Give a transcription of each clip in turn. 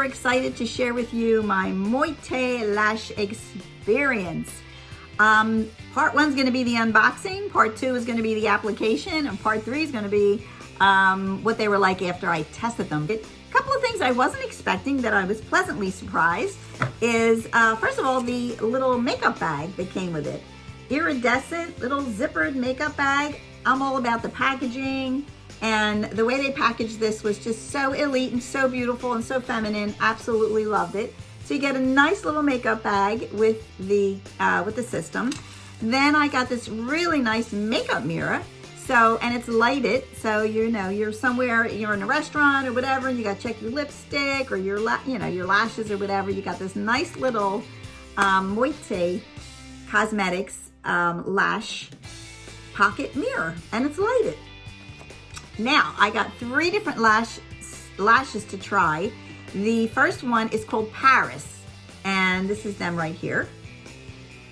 excited to share with you my Moitie Lash experience. Part 1 is going to be the unboxing, part 2 is going to be the application, and part 3 is going to be what they were like after I tested them. A couple of things I wasn't expecting that I was pleasantly surprised is, first of all, the little makeup bag that came with it. Iridescent little zippered makeup bag. I'm all about the packaging, and the way they packaged this was just so elite and so beautiful and so feminine. Absolutely loved it. So you get a nice little makeup bag with the system. Then I got this really nice makeup mirror. So, and it's lighted, so you know you're somewhere, you're in a restaurant or whatever, and you got to check your lipstick or your your lashes or whatever. You got this nice little Moitie Cosmetics lash pocket mirror, and it's lighted. Now I got 3 different lashes to try. The first one is called Paris, and this is them right here.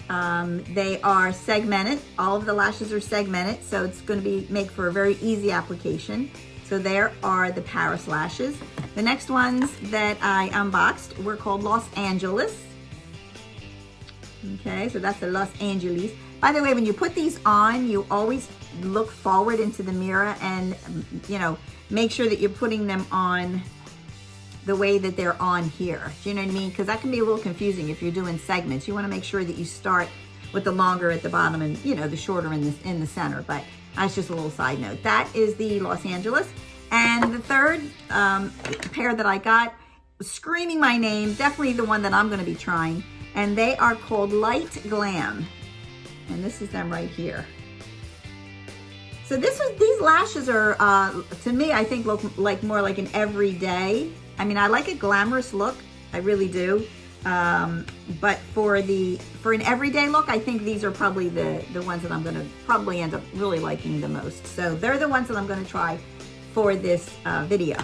They are segmented. All of the lashes are segmented, so it's going to make for a very easy application. So there are the Paris lashes. The next ones that I unboxed were called Los Angeles. Okay, so that's the Los Angeles. By the way, when you put these on, you always look forward into the mirror and, make sure that you're putting them on the way that they're on here. Do you know what I mean? Because that can be a little confusing if you're doing segments. You want to make sure that you start with the longer at the bottom and, the shorter in the center. But that's just a little side note. That is the Los Angeles. And the third pair that I got, screaming my name, definitely the one that I'm going to be trying. And they are called Light Glam. And this is them right here. So these lashes are, to me, I think look like more like an everyday. I mean, I like a glamorous look, I really do. But for an everyday look, I think these are probably the ones that I'm gonna probably end up really liking the most. So they're the ones that I'm gonna try for this video.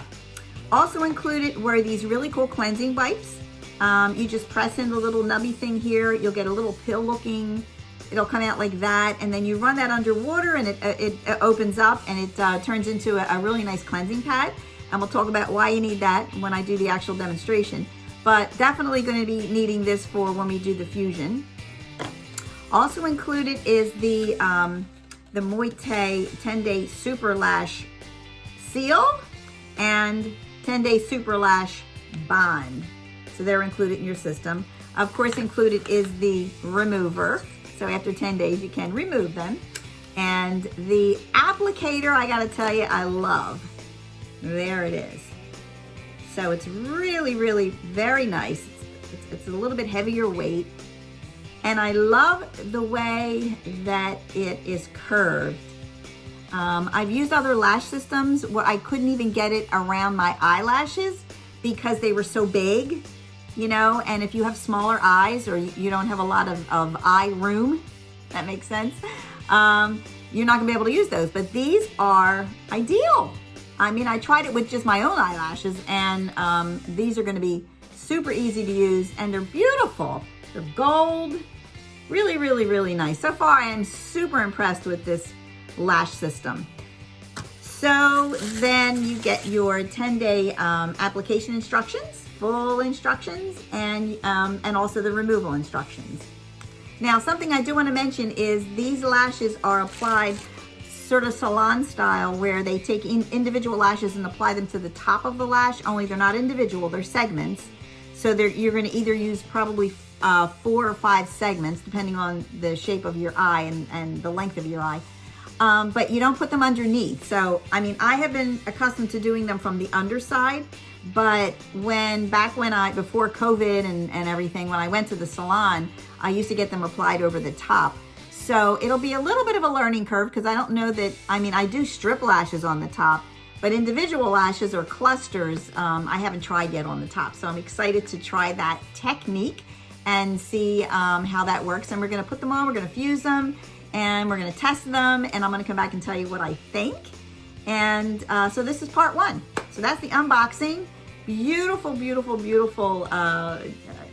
Also included were these really cool cleansing wipes. You just press in the little nubby thing here, you'll get a little pill looking, it'll come out like that, and then you run that underwater and it opens up and it turns into a really nice cleansing pad. And we'll talk about why you need that when I do the actual demonstration. But definitely going to be needing this for when we do the fusion. Also included is the Moitie 10-Day Super Lash Seal and 10-Day Super Lash Bond. So they're included in your system. Of course, included is the remover. So after 10 days, you can remove them. And the applicator, I gotta tell you, I love. There it is. So it's really, really very nice. It's a little bit heavier weight. And I love the way that it is curved. I've used other lash systems where I couldn't even get it around my eyelashes because they were so big. And if you have smaller eyes or you don't have a lot of eye room, that makes sense, you're not gonna be able to use those. But these are ideal. I mean, I tried it with just my own eyelashes, and these are gonna be super easy to use, and they're beautiful. They're gold, really, really, really nice. So far, I am super impressed with this lash system. So then you get your 10-day application instructions, full instructions, and also the removal instructions. Now, something I do want to mention is these lashes are applied sort of salon style, where they take individual lashes and apply them to the top of the lash, only they're not individual, they're segments. So you're going to either use probably 4 or 5 segments, depending on the shape of your eye and the length of your eye. But you don't put them underneath. So, I mean, I have been accustomed to doing them from the underside, but before COVID and everything, when I went to the salon, I used to get them applied over the top. So it'll be a little bit of a learning curve because I don't know that, I do strip lashes on the top, but individual lashes or clusters, I haven't tried yet on the top. So I'm excited to try that technique and see how that works. And we're gonna put them on, we're gonna fuse them, and we're gonna test them, and I'm gonna come back and tell you what I think. And so this is part 1. So that's the unboxing. Beautiful, beautiful, beautiful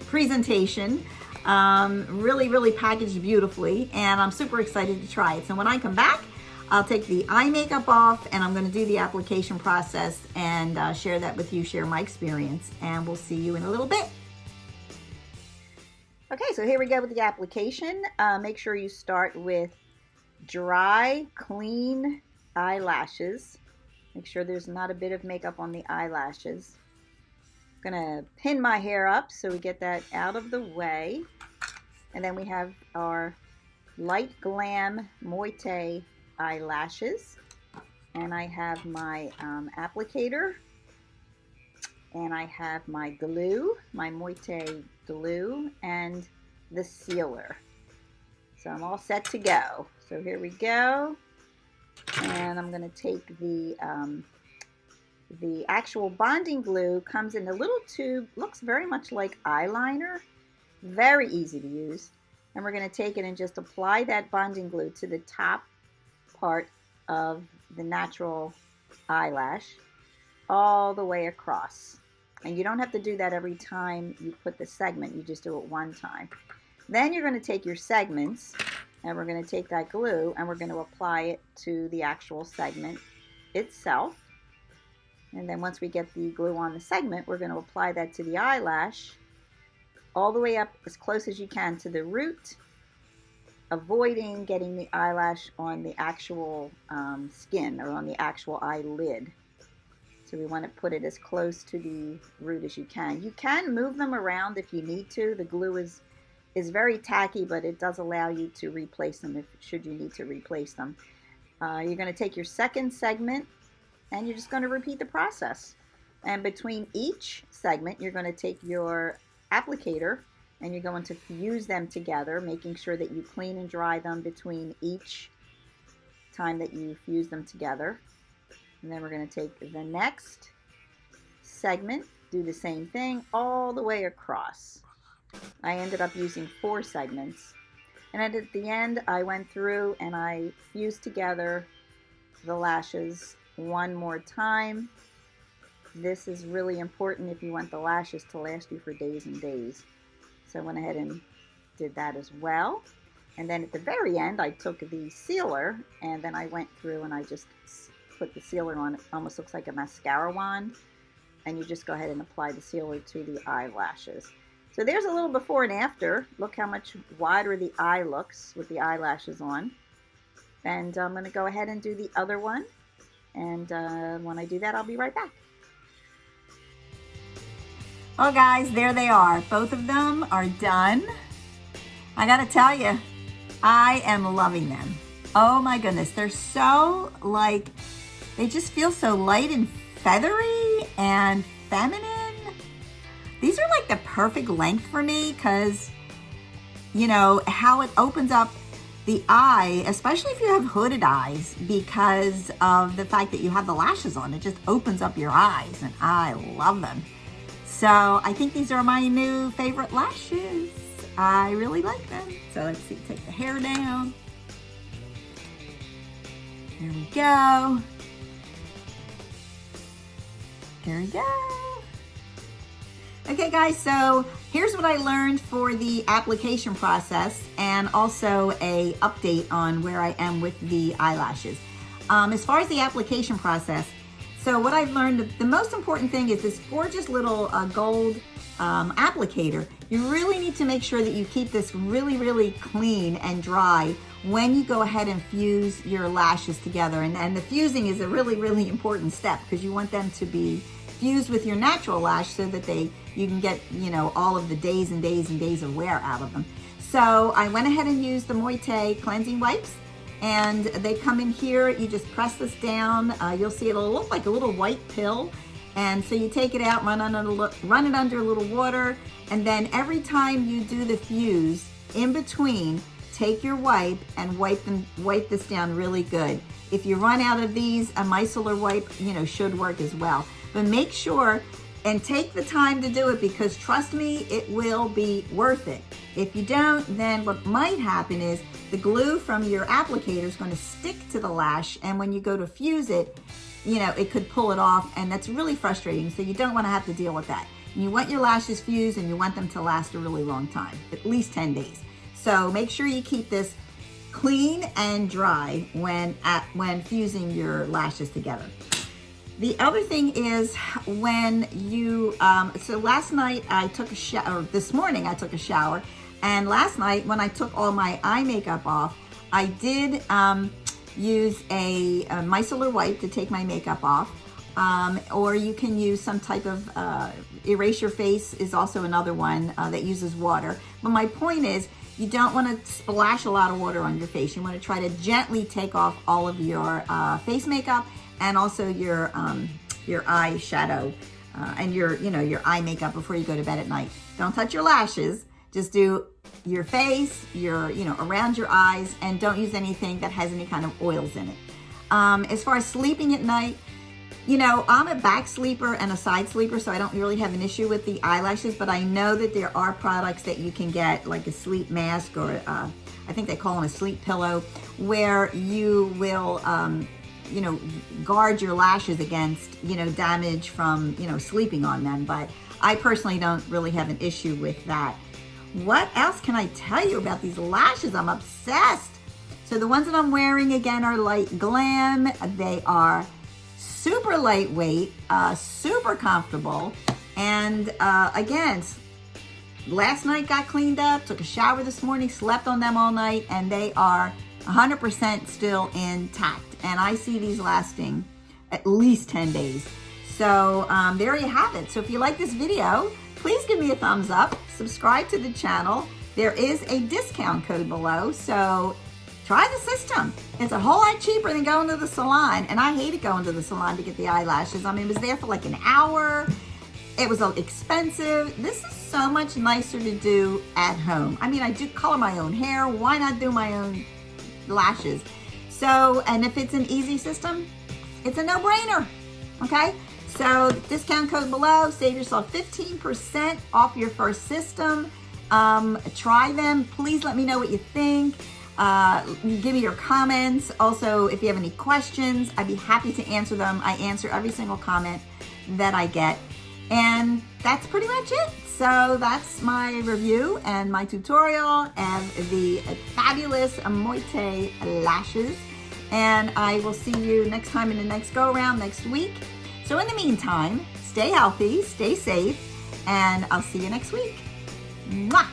presentation. Really, really packaged beautifully, and I'm super excited to try it. So when I come back, I'll take the eye makeup off and I'm going to do the application process and share that with you, share my experience, and we'll see you in a little bit. Okay, so here we go with the application. Make sure you start with dry, clean eyelashes. Make sure there's not a bit of makeup on the eyelashes. I'm gonna pin my hair up so we get that out of the way. And then we have our light Glam Moitie eyelashes. And I have my applicator. And I have my glue, my Moitie glue, and the sealer. So I'm all set to go. So here we go. And I'm going to take the actual bonding glue, comes in a little tube, looks very much like eyeliner, very easy to use. And we're going to take it and just apply that bonding glue to the top part of the natural eyelash all the way across. And you don't have to do that every time you put the segment, you just do it one time. Then you're going to take your segments and we're going to take that glue and we're going to apply it to the actual segment itself. And then once we get the glue on the segment, we're going to apply that to the eyelash all the way up as close as you can to the root, avoiding getting the eyelash on the actual skin or on the actual eyelid. So we want to put it as close to the root as you can. You can move them around if you need to. The glue is very tacky, but it does allow you to replace them should you need to replace them. You're going to take your second segment and you're just going to repeat the process. And between each segment, you're going to take your applicator and you're going to fuse them together, making sure that you clean and dry them between each time that you fuse them together. And then we're going to take the next segment, do the same thing all the way across. I ended up using 4 segments. And at the end, I went through and I fused together the lashes one more time. This is really important if you want the lashes to last you for days and days. So I went ahead and did that as well. And then at the very end, I took the sealer and then I went through and I just put the sealer on. It almost looks like a mascara wand. And you just go ahead and apply the sealer to the eyelashes. So there's a little before and after. Look how much wider the eye looks with the eyelashes on. And I'm going to go ahead and do the other one. And when I do that, I'll be right back. Oh guys, there they are. Both of them are done. I got to tell you, I am loving them. Oh my goodness, they're so they just feel so light and feathery and feminine. These are like the perfect length for me because, you know, how it opens up the eye, especially if you have hooded eyes, because of the fact that you have the lashes on. It just opens up your eyes and I love them. So I think these are my new favorite lashes. I really like them. So let's see, take the hair down. There we go. There we go. Okay guys, so here's what I learned for the application process and also a update on where I am with the eyelashes. As far as the application process, so what I've learned, the most important thing is this gorgeous little gold applicator. You really need to make sure that you keep this really, really clean and dry when you go ahead and fuse your lashes together. And the fusing is a really, really important step because you want them to be fused with your natural lash so that you can get, you know, all of the days and days and days of wear out of them. So I went ahead and used the Moitie cleansing wipes, and they come in here. You just press this down. You'll see it'll look like a little white pill. And so you take it out, run it under a little water, and then every time you do the fuse, in between, take your wipe and wipe this down really good. If you run out of these, a micellar wipe, you know, should work as well. But make sure and take the time to do it because trust me, it will be worth it. If you don't, then what might happen is the glue from your applicator is going to stick to the lash, and when you go to fuse it, you know, it could pull it off, and that's really frustrating. So you don't want to have to deal with that. And you want your lashes fused and you want them to last a really long time, at least 10 days. So make sure you keep this clean and dry when fusing your lashes together. The other thing is when you, so last night I took a shower, this morning I took a shower, and last night when I took all my eye makeup off, I did use a micellar wipe to take my makeup off, or you can use some type of erase your face is also another one that uses water. But my point is, you don't want to splash a lot of water on your face. You want to try to gently take off all of your face makeup and also your eye shadow and your eye makeup before you go to bed at night. Don't touch your lashes. Just do your face, around your eyes, and don't use anything that has any kind of oils in it. As far as sleeping at night, I'm a back sleeper and a side sleeper, so I don't really have an issue with the eyelashes, but I know that there are products that you can get, like a sleep mask, or I think they call them a sleep pillow, where you will, guard your lashes against, damage from, sleeping on them. But I personally don't really have an issue with that. What else can I tell you about these lashes? I'm obsessed. So the ones that I'm wearing, again, are light Glam. They are super lightweight, super comfortable, and again, last night got cleaned up, took a shower this morning, slept on them all night, and they are 100% still intact, and I see these lasting at least 10 days. So there you have it. So if you like this video, please give me a thumbs up, subscribe to the channel. There is a discount code below, so try the system. It's a whole lot cheaper than going to the salon, and I hated going to the salon to get the eyelashes. I mean, it was there for like an hour. It was expensive. This is so much nicer to do at home. I mean, I do color my own hair. Why not do my own lashes? So, and if it's an easy system, it's a no-brainer, okay? So discount code below, save yourself 15% off your first system. Try them. Please let me know what you think. Give me your comments. Also, if you have any questions, I'd be happy to answer them. I answer every single comment that I get. And that's pretty much it. So that's my review and my tutorial of the fabulous Moitie lashes. And I will see you next time in the next go around next week. So in the meantime, stay healthy, stay safe, and I'll see you next week. Mwah!